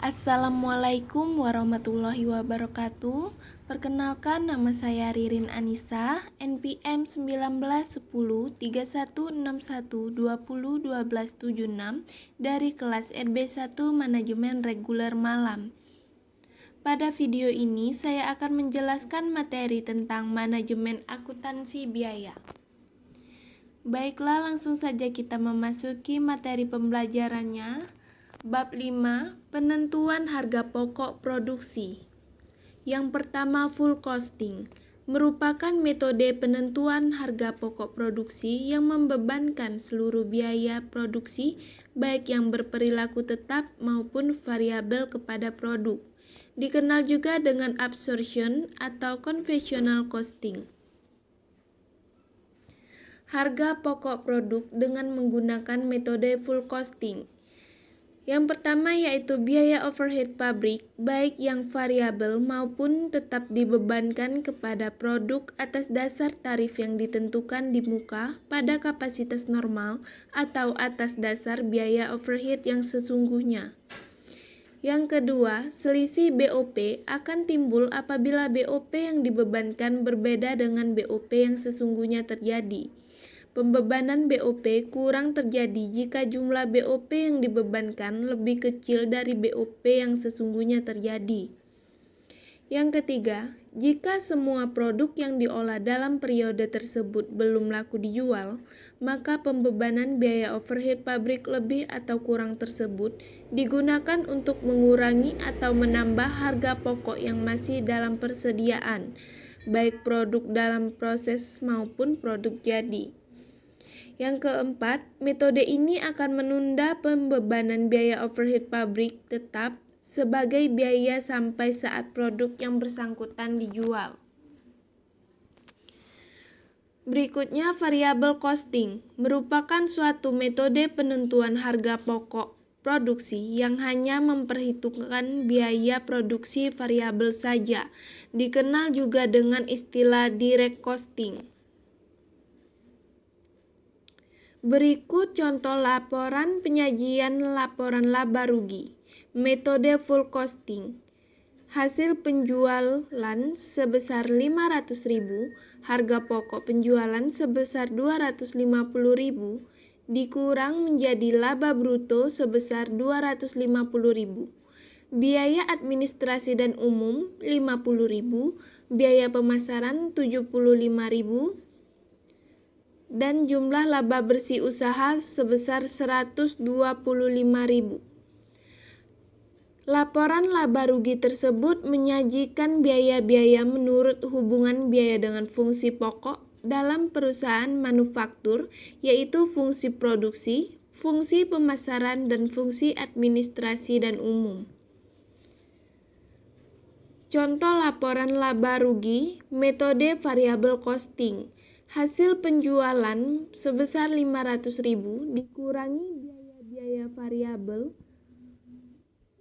Assalamualaikum warahmatullahi wabarakatuh. Perkenalkan, nama saya Ririn Anissa, NPM 19103161201276 dari kelas RB1 Manajemen Reguler Malam. Pada video ini saya akan menjelaskan materi tentang manajemen akuntansi biaya. Baiklah, langsung saja kita memasuki materi pembelajarannya. Bab 5, penentuan harga pokok produksi. Yang pertama, full costing, merupakan metode penentuan harga pokok produksi yang membebankan seluruh biaya produksi, baik yang berperilaku tetap maupun variabel kepada produk. Dikenal juga dengan absorption atau conventional costing. Harga pokok produk dengan menggunakan metode full costing. Yang pertama yaitu biaya overhead pabrik, baik yang variabel maupun tetap dibebankan kepada produk atas dasar tarif yang ditentukan di muka pada kapasitas normal atau atas dasar biaya overhead yang sesungguhnya. Yang kedua, selisih BOP akan timbul apabila BOP yang dibebankan berbeda dengan BOP yang sesungguhnya terjadi. Pembebanan BOP kurang terjadi jika jumlah BOP yang dibebankan lebih kecil dari BOP yang sesungguhnya terjadi. Yang ketiga, jika semua produk yang diolah dalam periode tersebut belum laku dijual, maka pembebanan biaya overhead pabrik lebih atau kurang tersebut digunakan untuk mengurangi atau menambah harga pokok yang masih dalam persediaan, baik produk dalam proses maupun produk jadi. Yang keempat, metode ini akan menunda pembebanan biaya overhead pabrik tetap sebagai biaya sampai saat produk yang bersangkutan dijual. Berikutnya, variable costing merupakan suatu metode penentuan harga pokok produksi yang hanya memperhitungkan biaya produksi variabel saja, dikenal juga dengan istilah direct costing. Berikut contoh laporan penyajian laporan laba rugi. Metode full costing. Hasil penjualan sebesar 500.000, harga pokok penjualan sebesar 250.000, dikurang menjadi laba bruto sebesar 250.000. Biaya administrasi dan umum 50.000, biaya pemasaran 75.000, dan jumlah laba bersih usaha sebesar 125.000. Laporan laba rugi tersebut menyajikan biaya-biaya menurut hubungan biaya dengan fungsi pokok dalam perusahaan manufaktur, yaitu fungsi produksi, fungsi pemasaran, dan fungsi administrasi dan umum. Contoh laporan laba rugi, metode variable costing. Hasil penjualan sebesar 500.000 dikurangi biaya-biaya variabel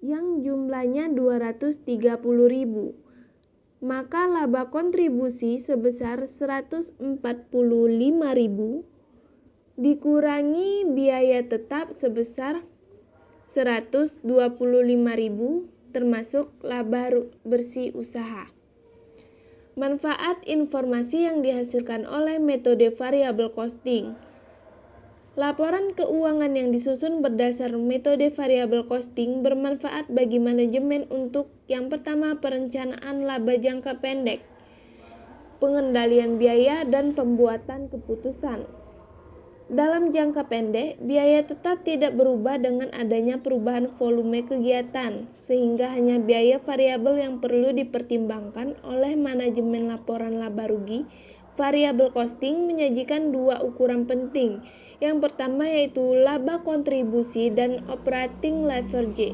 yang jumlahnya 230.000. Maka laba kontribusi sebesar 145.000 dikurangi biaya tetap sebesar 125.000 termasuk laba bersih usaha. Manfaat informasi yang dihasilkan oleh metode variable costing. Laporan keuangan yang disusun berdasar metode variable costing bermanfaat bagi manajemen untuk yang pertama, perencanaan laba jangka pendek, pengendalian biaya, dan pembuatan keputusan. Dalam jangka pendek, biaya tetap tidak berubah dengan adanya perubahan volume kegiatan, sehingga hanya biaya variabel yang perlu dipertimbangkan oleh manajemen laporan laba rugi. Variable costing menyajikan dua ukuran penting. Yang pertama yaitu laba kontribusi dan operating leverage.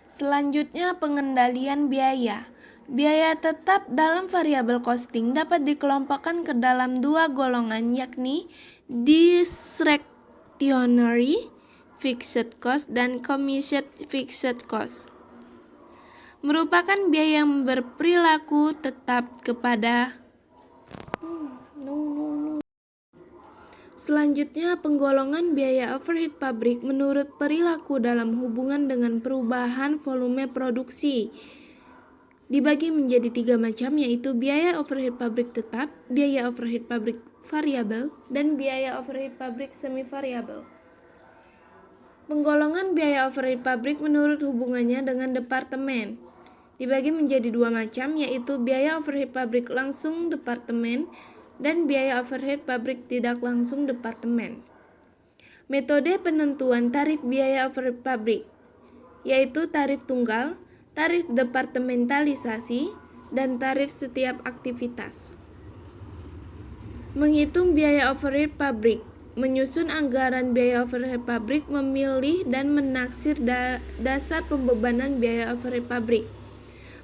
Selanjutnya, pengendalian biaya. Biaya tetap dalam variable costing dapat dikelompokkan ke dalam dua golongan, yakni discretionary fixed cost dan committed fixed cost. Merupakan biaya yang berperilaku tetap kepada Selanjutnya, penggolongan biaya overhead pabrik menurut perilaku dalam hubungan dengan perubahan volume produksi. Dibagi menjadi 3 macam, yaitu biaya overhead pabrik tetap, biaya overhead pabrik variabel, dan biaya overhead pabrik semi variabel. Penggolongan biaya overhead pabrik menurut hubungannya dengan departemen dibagi menjadi 2 macam, yaitu biaya overhead pabrik langsung departemen dan biaya overhead pabrik tidak langsung departemen. Metode penentuan tarif biaya overhead pabrik yaitu tarif tunggal, tarif departementalisasi, dan tarif setiap aktivitas. Menghitung biaya overhead pabrik, menyusun anggaran biaya overhead pabrik, memilih dan menaksir dasar pembebanan biaya overhead pabrik.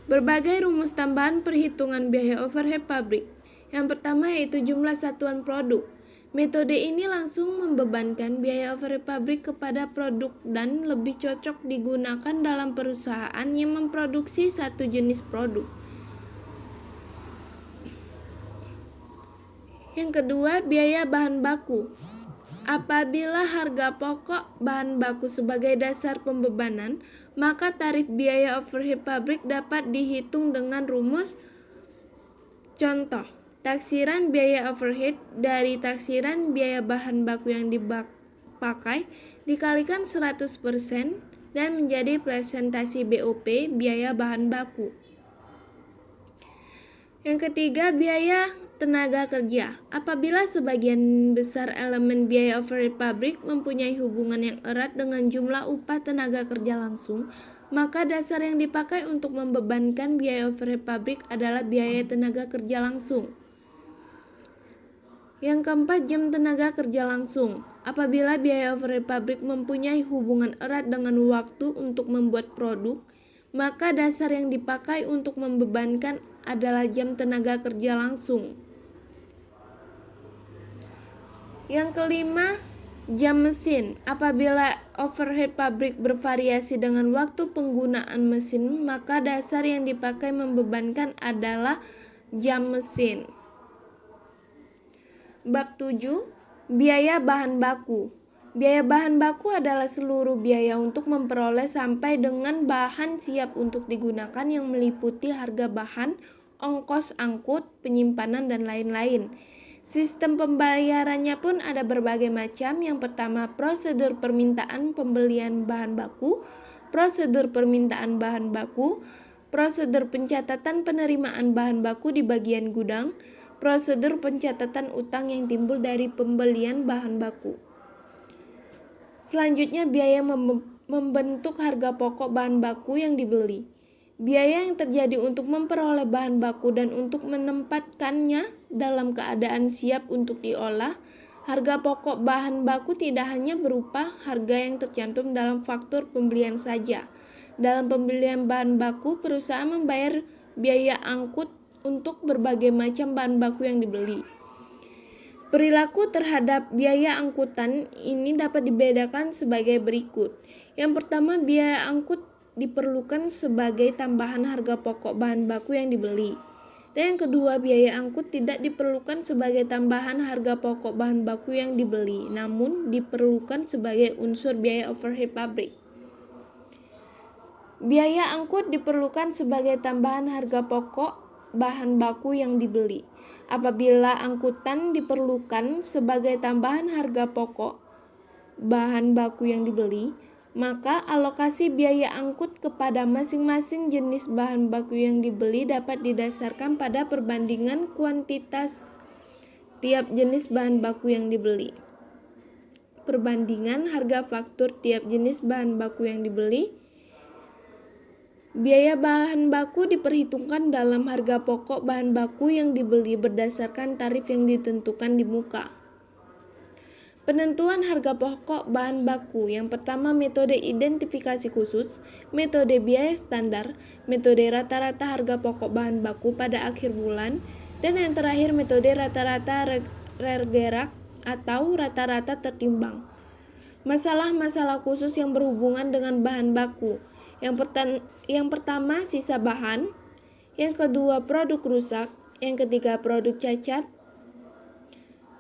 Berbagai rumus tambahan perhitungan biaya overhead pabrik. Yang pertama yaitu jumlah satuan produk. Metode ini langsung membebankan biaya overhead pabrik kepada produk dan lebih cocok digunakan dalam perusahaan yang memproduksi satu jenis produk. Yang kedua, biaya bahan baku. Apabila harga pokok bahan baku sebagai dasar pembebanan, maka tarif biaya overhead pabrik dapat dihitung dengan rumus. Contoh, taksiran biaya overhead dari taksiran biaya bahan baku yang dipakai dikalikan 100% dan menjadi presentasi BOP biaya bahan baku. Yang ketiga, biaya tenaga kerja. Apabila sebagian besar elemen biaya overhead pabrik mempunyai hubungan yang erat dengan jumlah upah tenaga kerja langsung, maka dasar yang dipakai untuk membebankan biaya overhead pabrik adalah biaya tenaga kerja langsung. Yang keempat, jam tenaga kerja langsung. Apabila biaya overhead pabrik mempunyai hubungan erat dengan waktu untuk membuat produk, maka dasar yang dipakai untuk membebankan adalah jam tenaga kerja langsung. Yang kelima, jam mesin. Apabila overhead pabrik bervariasi dengan waktu penggunaan mesin, maka dasar yang dipakai membebankan adalah jam mesin. Bab 7, biaya bahan baku. Biaya bahan baku adalah seluruh biaya untuk memperoleh sampai dengan bahan siap untuk digunakan yang meliputi harga bahan, ongkos angkut, penyimpanan, dan lain-lain. Sistem pembayarannya pun ada berbagai macam. Yang pertama, prosedur permintaan pembelian bahan baku, prosedur permintaan bahan baku, prosedur pencatatan penerimaan bahan baku di bagian gudang, prosedur pencatatan utang yang timbul dari pembelian bahan baku. Selanjutnya, biaya membentuk harga pokok bahan baku yang dibeli. Biaya yang terjadi untuk memperoleh bahan baku dan untuk menempatkannya dalam keadaan siap untuk diolah. Harga pokok bahan baku tidak hanya berupa harga yang tercantum dalam faktur pembelian saja. Dalam pembelian bahan baku, perusahaan membayar biaya angkut untuk berbagai macam bahan baku yang dibeli. Perilaku terhadap biaya angkutan ini dapat dibedakan sebagai berikut. Yang pertama, biaya angkut diperlukan sebagai tambahan harga pokok bahan baku yang dibeli. Dan yang kedua, biaya angkut tidak diperlukan sebagai tambahan harga pokok bahan baku yang dibeli, namun diperlukan sebagai unsur biaya overhead pabrik. Biaya angkut diperlukan sebagai tambahan harga pokok bahan baku yang dibeli. Apabila angkutan diperlukan sebagai tambahan harga pokok bahan baku yang dibeli, maka alokasi biaya angkut kepada masing-masing jenis bahan baku yang dibeli dapat didasarkan pada perbandingan kuantitas tiap jenis bahan baku yang dibeli. Perbandingan harga faktur tiap jenis bahan baku yang dibeli. Biaya bahan baku diperhitungkan dalam harga pokok bahan baku yang dibeli berdasarkan tarif yang ditentukan di muka. Penentuan harga pokok bahan baku. Yang pertama, metode identifikasi khusus, metode biaya standar, metode rata-rata harga pokok bahan baku pada akhir bulan, dan yang terakhir metode rata-rata regerak atau rata-rata tertimbang. Masalah-masalah khusus yang berhubungan dengan bahan baku. Yang pertama, sisa bahan. Yang kedua, produk rusak. Yang ketiga, produk cacat.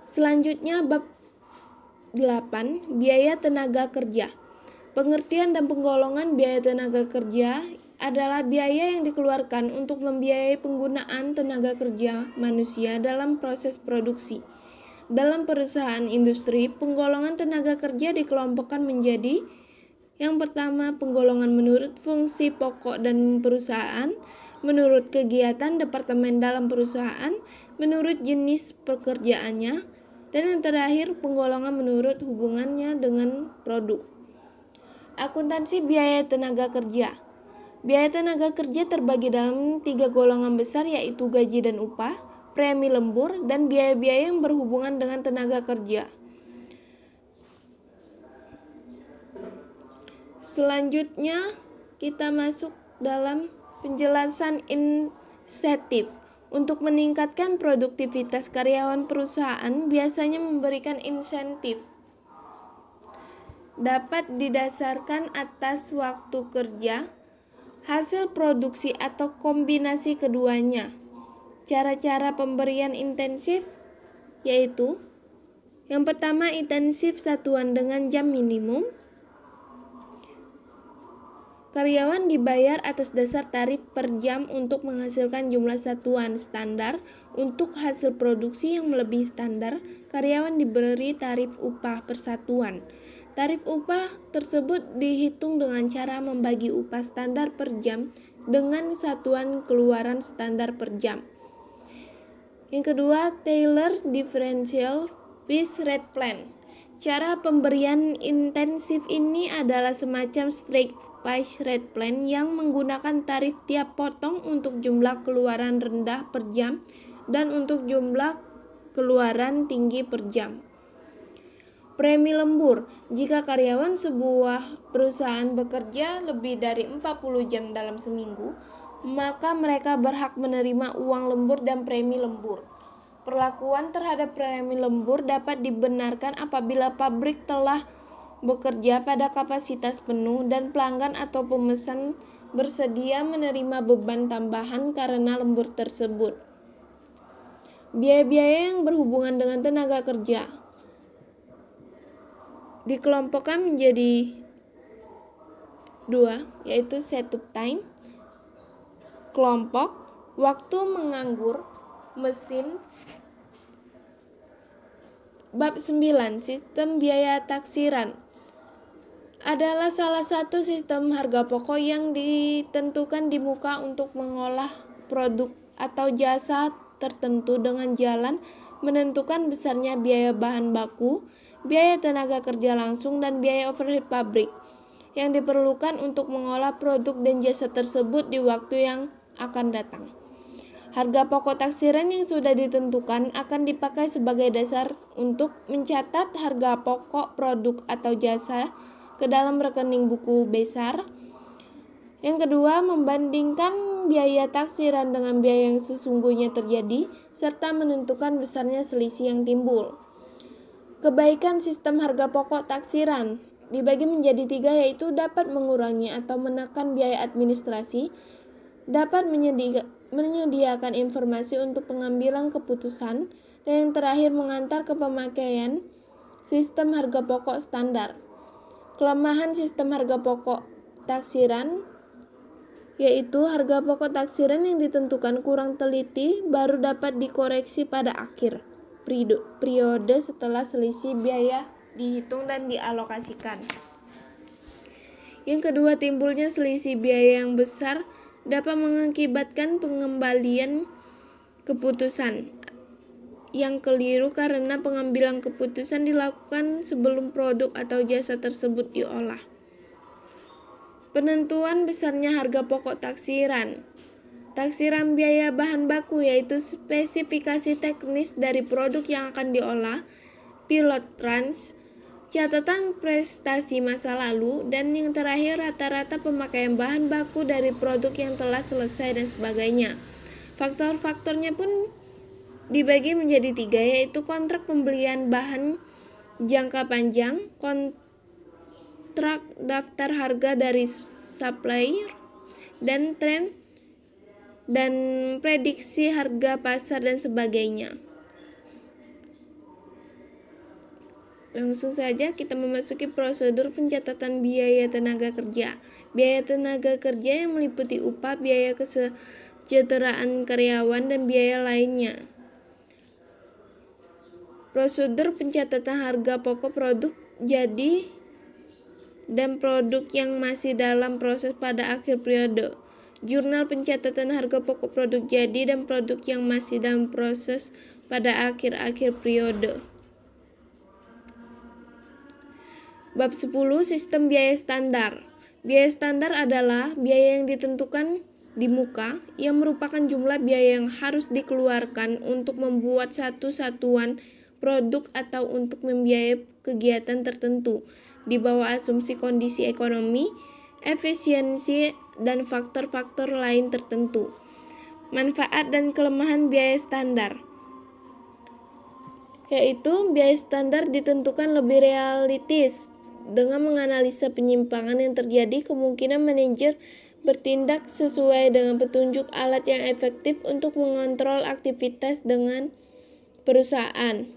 Selanjutnya, bab 8. Biaya tenaga kerja. Pengertian dan penggolongan biaya tenaga kerja adalah biaya yang dikeluarkan untuk membiayai penggunaan tenaga kerja manusia dalam proses produksi. Dalam perusahaan industri, penggolongan tenaga kerja dikelompokkan menjadi: yang pertama, penggolongan menurut fungsi pokok dan perusahaan, menurut kegiatan departemen dalam perusahaan, menurut jenis pekerjaannya, dan yang terakhir, penggolongan menurut hubungannya dengan produk. Akuntansi biaya tenaga kerja. Biaya tenaga kerja terbagi dalam 3 golongan besar, yaitu gaji dan upah, premi lembur, dan biaya-biaya yang berhubungan dengan tenaga kerja. Selanjutnya, kita masuk dalam penjelasan insentif. Untuk meningkatkan produktivitas karyawan perusahaan biasanya memberikan insentif. Dapat didasarkan atas waktu kerja, hasil produksi atau kombinasi keduanya. Cara-cara pemberian insentif yaitu: yang pertama, intensif satuan dengan jam minimum. Karyawan dibayar atas dasar tarif per jam untuk menghasilkan jumlah satuan standar. Untuk hasil produksi yang melebihi standar, karyawan diberi tarif upah per satuan. Tarif upah tersebut dihitung dengan cara membagi upah standar per jam dengan satuan keluaran standar per jam. Yang kedua, Taylor Differential Piece Rate Plan. Cara pemberian intensif ini adalah semacam straight price rate plan yang menggunakan tarif tiap potong untuk jumlah keluaran rendah per jam dan untuk jumlah keluaran tinggi per jam. Premi lembur. Jika karyawan sebuah perusahaan bekerja lebih dari 40 jam dalam seminggu, maka mereka berhak menerima uang lembur dan premi lembur. Perlakuan terhadap premi lembur dapat dibenarkan apabila pabrik telah bekerja pada kapasitas penuh dan pelanggan atau pemesan bersedia menerima beban tambahan karena lembur tersebut. Biaya-biaya yang berhubungan dengan tenaga kerja dikelompokkan menjadi 2, yaitu setup time, kelompok, waktu menganggur, mesin. Bab 9. Sistem biaya taksiran adalah salah satu sistem harga pokok yang ditentukan di muka untuk mengolah produk atau jasa tertentu dengan jalan menentukan besarnya biaya bahan baku, biaya tenaga kerja langsung, dan biaya overhead pabrik yang diperlukan untuk mengolah produk dan jasa tersebut di waktu yang akan datang. Harga pokok taksiran yang sudah ditentukan akan dipakai sebagai dasar untuk mencatat harga pokok produk atau jasa ke dalam rekening buku besar. Yang kedua, membandingkan biaya taksiran dengan biaya yang sesungguhnya terjadi, serta menentukan besarnya selisih yang timbul. Kebaikan sistem harga pokok taksiran dibagi menjadi 3, yaitu dapat mengurangi atau menekan biaya administrasi, dapat menyediakan informasi untuk pengambilan keputusan, dan yang terakhir mengantar ke pemakaian sistem harga pokok standar. Kelemahan sistem harga pokok taksiran yaitu harga pokok taksiran yang ditentukan kurang teliti baru dapat dikoreksi pada akhir periode setelah selisih biaya dihitung dan dialokasikan. Yang kedua, timbulnya selisih biaya yang besar dapat mengakibatkan pengembalian keputusan yang keliru karena pengambilan keputusan dilakukan sebelum produk atau jasa tersebut diolah. Penentuan besarnya harga pokok taksiran. Taksiran biaya bahan baku yaitu spesifikasi teknis dari produk yang akan diolah, pilot runs, catatan prestasi masa lalu, dan yang terakhir rata-rata pemakaian bahan baku dari produk yang telah selesai dan sebagainya. Faktor-faktornya pun dibagi menjadi 3, yaitu kontrak pembelian bahan jangka panjang, kontrak daftar harga dari supplier, dan tren dan prediksi harga pasar dan sebagainya. Langsung saja kita memasuki prosedur pencatatan biaya tenaga kerja. Biaya tenaga kerja yang meliputi upah, biaya kesejahteraan karyawan, dan biaya lainnya. Prosedur pencatatan harga pokok produk jadi dan produk yang masih dalam proses pada akhir periode. Jurnal pencatatan harga pokok produk jadi dan produk yang masih dalam proses pada akhir-akhir periode. Bab 10. Sistem biaya standar. Biaya standar adalah biaya yang ditentukan di muka yang merupakan jumlah biaya yang harus dikeluarkan untuk membuat satu satuan produk atau untuk membiayai kegiatan tertentu di bawah asumsi kondisi ekonomi, efisiensi, dan faktor-faktor lain tertentu. Manfaat dan kelemahan biaya standar, yaitu biaya standar ditentukan lebih realistis. Dengan menganalisa penyimpangan yang terjadi, kemungkinan manajer bertindak sesuai dengan petunjuk alat yang efektif untuk mengontrol aktivitas dengan perusahaan.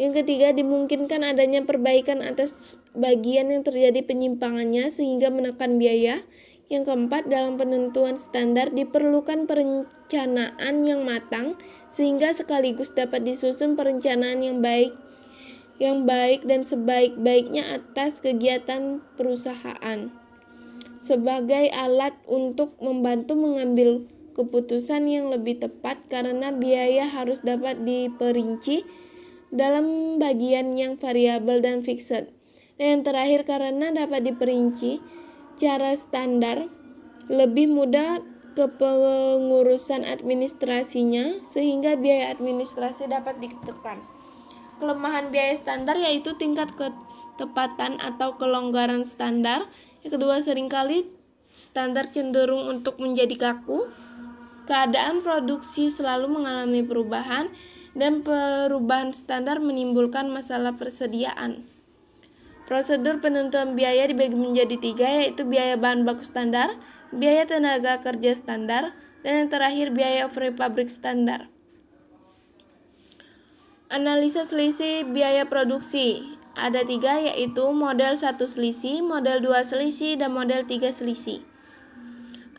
Yang ketiga, dimungkinkan adanya perbaikan atas bagian yang terjadi penyimpangannya sehingga menekan biaya. Yang keempat, dalam penentuan standar diperlukan perencanaan yang matang sehingga sekaligus dapat disusun perencanaan yang baik dan sebaik-baiknya atas kegiatan perusahaan sebagai alat untuk membantu mengambil keputusan yang lebih tepat, karena biaya harus dapat diperinci dalam bagian yang variabel dan fixed. Dan yang terakhir, karena dapat diperinci cara standar lebih mudah ke pengurusan administrasinya sehingga biaya administrasi dapat ditekan. Kelemahan biaya standar yaitu tingkat ketepatan atau kelonggaran standar. Yang kedua, seringkali standar cenderung untuk menjadi kaku. Keadaan produksi selalu mengalami perubahan dan perubahan standar menimbulkan masalah persediaan. Prosedur penentuan biaya dibagi menjadi 3, yaitu biaya bahan baku standar, biaya tenaga kerja standar, dan yang terakhir biaya overhead pabrik standar. Analisa selisih biaya produksi. Ada 3, yaitu model 1 selisih, model 2 selisih, dan model 3 selisih.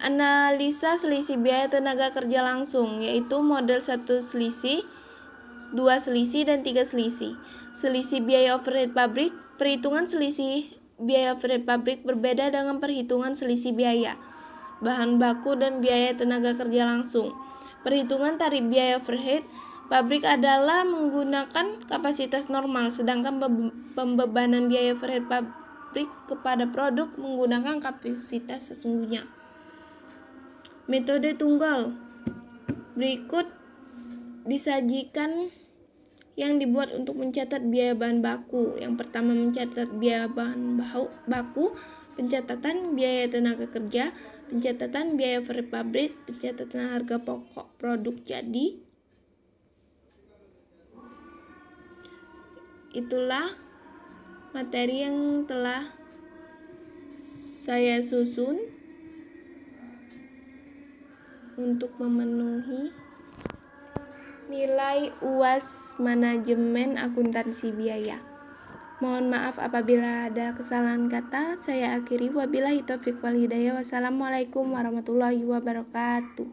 Analisa selisih biaya tenaga kerja langsung, yaitu model 1 selisih, 2 selisih, dan 3 selisih. Selisih biaya overhead pabrik. Perhitungan selisih biaya overhead pabrik berbeda dengan perhitungan selisih biaya bahan baku dan biaya tenaga kerja langsung. Perhitungan tarif biaya overhead pabrik adalah menggunakan kapasitas normal, sedangkan pembebanan biaya overhead pabrik kepada produk menggunakan kapasitas sesungguhnya. Metode tunggal. Berikut disajikan yang dibuat untuk mencatat biaya bahan baku. Yang pertama, mencatat biaya bahan baku, pencatatan biaya tenaga kerja, pencatatan biaya overhead pabrik, pencatatan harga pokok produk jadi. Itulah materi yang telah saya susun untuk memenuhi nilai UAS Manajemen Akuntansi Biaya. Mohon maaf apabila ada kesalahan kata. Saya akhiri, wabillahi taufiq wal hidayah. Wassalamualaikum warahmatullahi wabarakatuh.